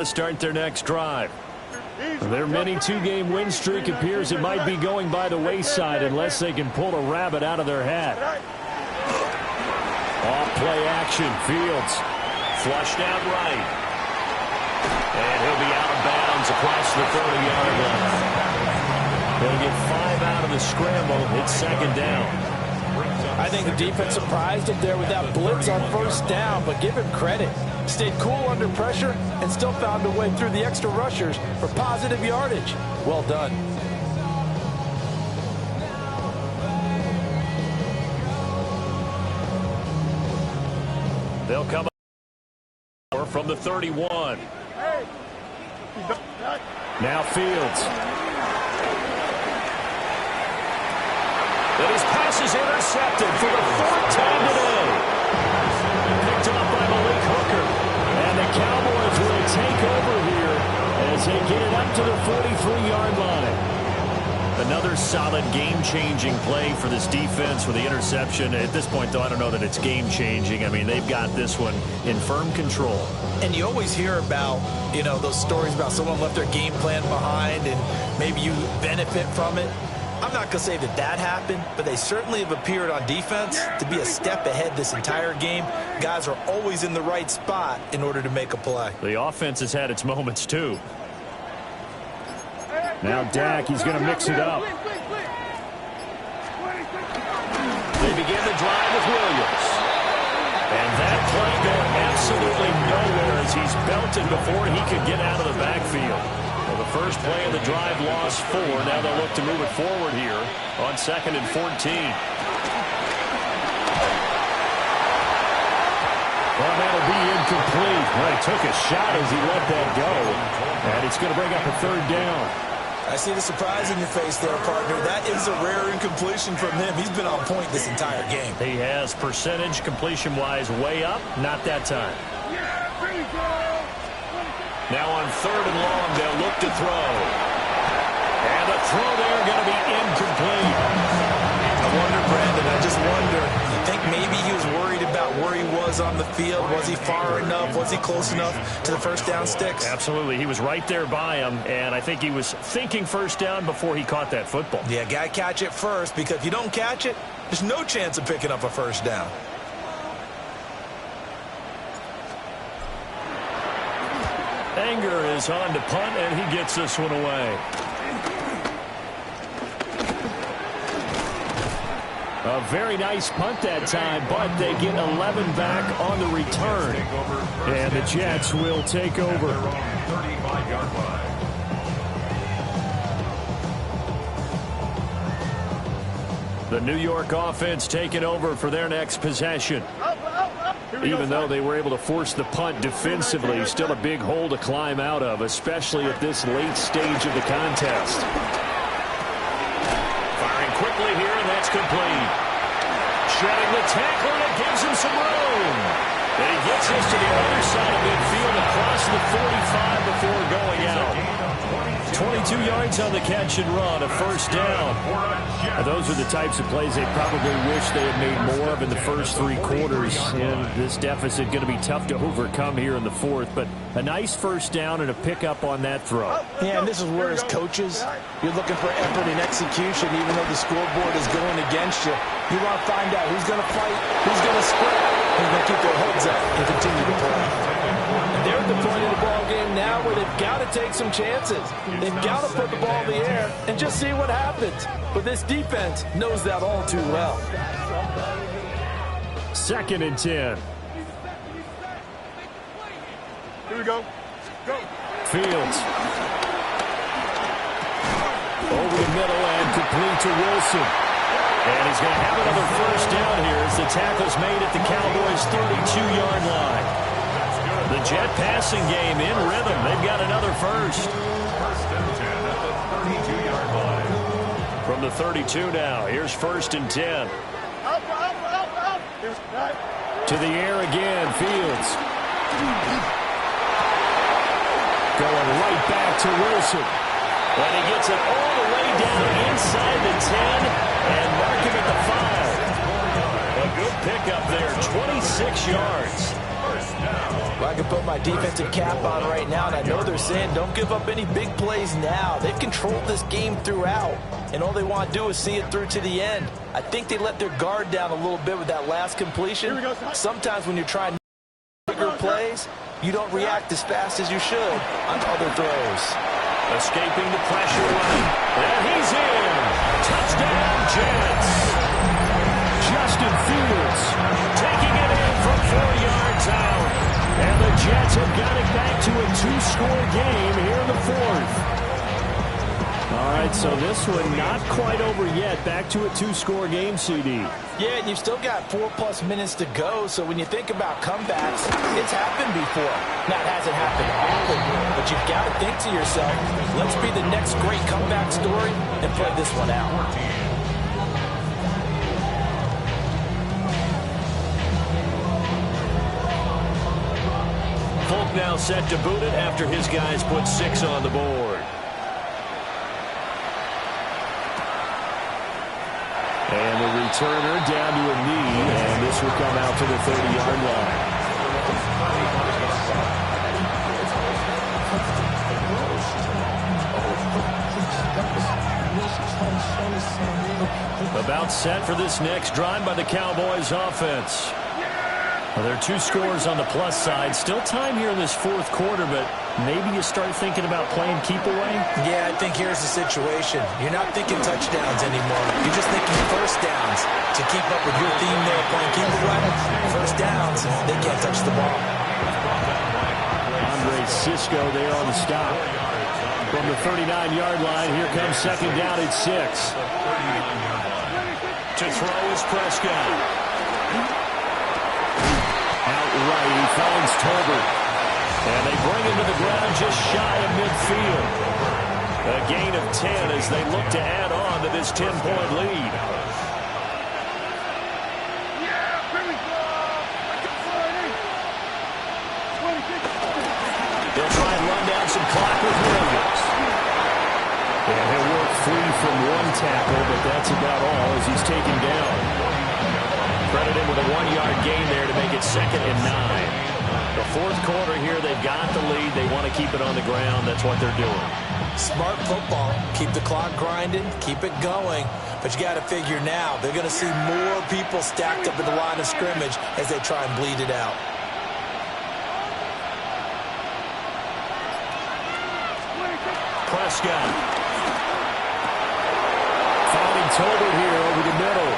to start their next drive. Their mini two-game win streak appears it might be going by the wayside unless they can pull a rabbit out of their hat. Off-play action. Fields flushed out right. And he'll be out of bounds across the 30-yard line. They'll get 5 out of the scramble. It's second down. I think the defense surprised him there with that blitz on first down, but give him credit. Stayed cool under pressure and still found a way through the extra rushers for positive yardage. Well done. They'll come up from the 31. Now Fields. And his pass is intercepted for the 4th time today. Picked up by Malik Hooker. And the Cowboys will take over here as they get it up to the 43-yard line. Another solid game-changing play for this defense with the interception. At this point, though, I don't know that it's game-changing. I mean, they've got this one in firm control. And you always hear about, you know, those stories about someone left their game plan behind and maybe you benefit from it. I'm not going to say that that happened, but they certainly have appeared on defense to be a step ahead this entire game. Guys are always in the right spot in order to make a play. The offense has had its moments, too. Now Dak, he's going to mix it up. They begin the drive with Williams. And that play going absolutely nowhere as he's belted before he could get out of the backfield. Well, the first play of the drive lost 4. Now they'll look to move it forward here on 2nd and 14. Well, that'll be incomplete. Well, he took a shot as he let that go. And it's going to bring up a 3rd down. I see the surprise in your face there, partner. That is a rare incompletion from him. He's been on point this entire game. He has percentage completion-wise way up. Not that time. Now on 3rd and long, they'll look to throw. And the throw there going to be incomplete. I wonder, Brandon, I just wonder, you think maybe he was worried about where he was on the field? Was he far enough? Was he close enough to the first down sticks? Absolutely. He was right there by him, and I think he was thinking first down before he caught that football. Yeah, got to catch it first, because if you don't catch it, there's no chance of picking up a first down. Anger is on to punt, and he gets this one away. A very nice punt that time, but they get 11 back on the return. And the Jets will take over. The New York offense taking over for their next possession. Even though they were able to force the punt defensively, still a big hole to climb out of, especially at this late stage of the contest. Firing quickly here, and that's complete. Shedding the tackle, and it gives him some room. And he gets this to the other side of midfield across the 45 before going out. 22 yards on the catch and run, a first down. Now, those are the types of plays they probably wish they had made more of in the first 3 quarters. And this deficit going to be tough to overcome here in the 4th. But a nice first down and a pickup on that throw. Yeah, and this is where as coaches, you're looking for effort and execution, even though the scoreboard is going against you. You want to find out who's going to fight, who's going to spread, who's going to keep their heads up and continue to play. And they're at the point of the ball game now where they've got to take some chances. They've got to put the ball in the air and just see what happens. But this defense knows that all too well. 2nd and 10. Here we go. Go. Fields. Over the middle and complete to Wilson. And he's going to have another first down here as the tackle's made at the Cowboys' 32-yard line. The Jet passing game in rhythm. They've got another first. First and 10 at the 32-yard line. From the 32 now, here's 1st and 10. To the air again, Fields. Going right back to Wilson. And he gets it all the way down inside the 10 and mark him at the 5. A good pickup there, 26 yards. Well, I can put my defensive cap on right now, and I know they're saying don't give up any big plays now. They've controlled this game throughout, and all they want to do is see it through to the end. I think they let their guard down a little bit with that last completion. Sometimes when you're trying bigger plays, you don't react as fast as you should on other throws. Escaping the pressure line. And he's in. Touchdown, Jets. Justin Fields taking it in from 4 yards out. And the Jets have got it back to a 2-score game here in the fourth. All right, so this one not quite over yet. Back to a 2-score game, CD. Yeah, and you've still got 4+ minutes to go, so when you think about comebacks, it's happened before. Now, it hasn't happened often, but you've got to think to yourself, let's be the next great comeback story and play this one out. Folk now set to boot it after his guys put 6 on the board. And the returner down to a knee, and this will come out to the 30-yard line. About set for this next drive by the Cowboys offense. Well, there are 2 scores on the plus side. Still time here in this fourth quarter, but maybe you start thinking about playing keep away? Yeah, I think here's the situation. You're not thinking touchdowns anymore. You're just thinking first downs. To keep up with your theme there, playing keep away, first downs, they can't touch the ball. Andre Cisco there on the stop. From the 39-yard line, here comes second down at 6. To throw is Prescott. Outright, he finds Tolbert. And they bring him to the ground just shy of midfield. A gain of 10 as they look to add on to this 10-point lead. They'll try and run down some clock with Williams. And he'll work free from one tackle, but that's about all as he's taken down. Credit him with a 1-yard gain there to make it 2nd and 9. The fourth quarter here, they've got the lead. They want to keep it on the ground. That's what they're doing. Smart football. Keep the clock grinding. Keep it going. But you got to figure now, they're going to see more people stacked up at the line of scrimmage as they try and bleed it out. Prescott. Finding Tolbert here over the middle.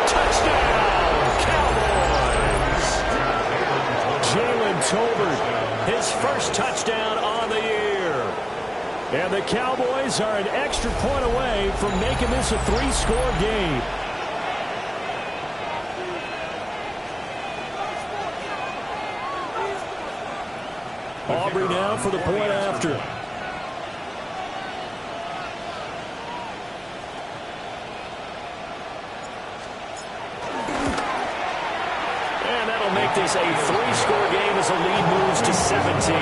Touchdown, Cowboys! Jalen Tolbert, his first touchdown on the year. And the Cowboys are an extra point away from making this a 3-score game. Aubrey now for the point after. Make this a 3-score game as the lead moves to 17.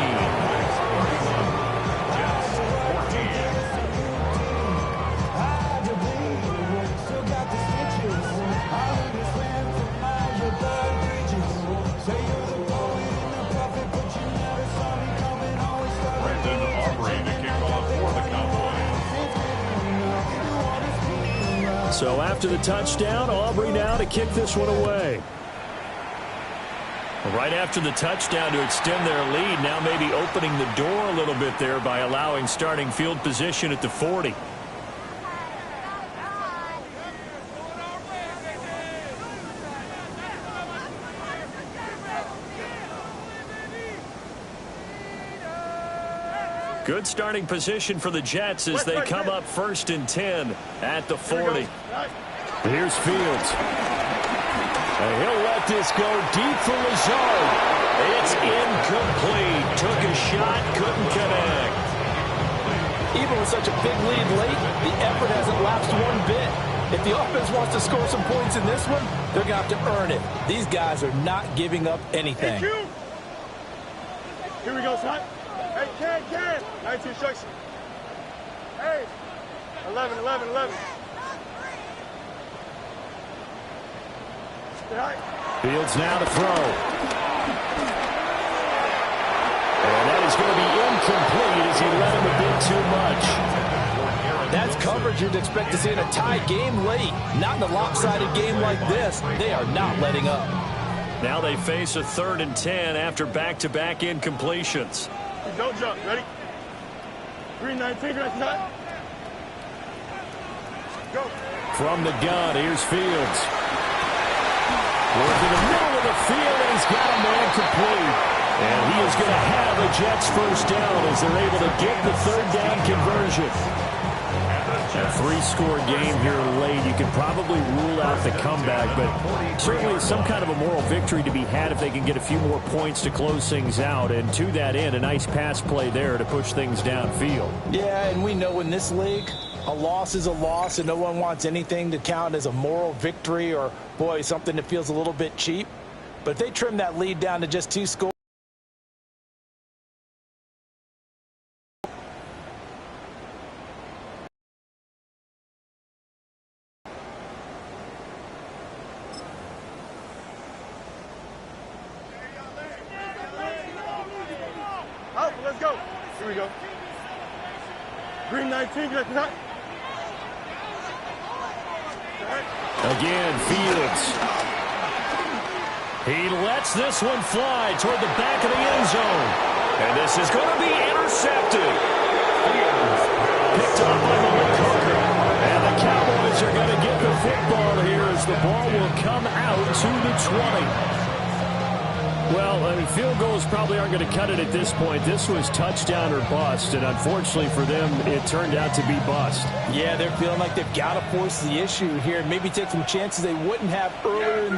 So after the touchdown, Aubrey now to kick this one away. Right after the touchdown to extend their lead, now maybe opening the door a little bit there by allowing starting field position at the 40. Good starting position for the Jets as they come up 1st and 10 at the 40. Here's Fields. And he'll let this go deep for Lazard. It's incomplete. Took a shot, couldn't connect. Even with such a big lead late, the effort hasn't lapsed one bit. If the offense wants to score some points in this one, they're going to have to earn it. These guys are not giving up anything. Here we go, son. Hey, Ken. 19 strikes. Hey, 11. Fields now to throw. is going to be incomplete as he let him a bit too much. That's coverage you'd expect to see in a tie game late. Not in a lopsided game like this. They are not letting up. Now they face a 3rd and 10 after back-to-back incompletions. Don't jump. Ready? 3-19, right side. Go. From the gun, here's Fields. Working the middle of the field, and he's got a man complete. And he is going to have the Jets first down as they're able to get the 3rd down conversion. A 3-score game here late. You could probably rule out the comeback, but certainly some kind of a moral victory to be had if they can get a few more points to close things out. And to that end, a nice pass play there to push things downfield. Yeah, and we know in this league, a loss is a loss, and no one wants anything to count as a moral victory or, boy, something that feels a little bit cheap. But if they trim that lead down to just 2 scores, Out, let's go. Here we go. Green 19, get that. Again, Fields. He lets this one fly toward the back of the end zone. And this is going to be intercepted. Picked up by Malik Hooker. And the Cowboys are going to get the football here as the ball will come out to the 20. Well, I mean, field goals probably aren't going to cut it at this point. This was touchdown or bust, and unfortunately for them, it turned out to be bust. yeah, they're feeling like they've got to force the issue here and maybe take some chances they wouldn't have earlier in the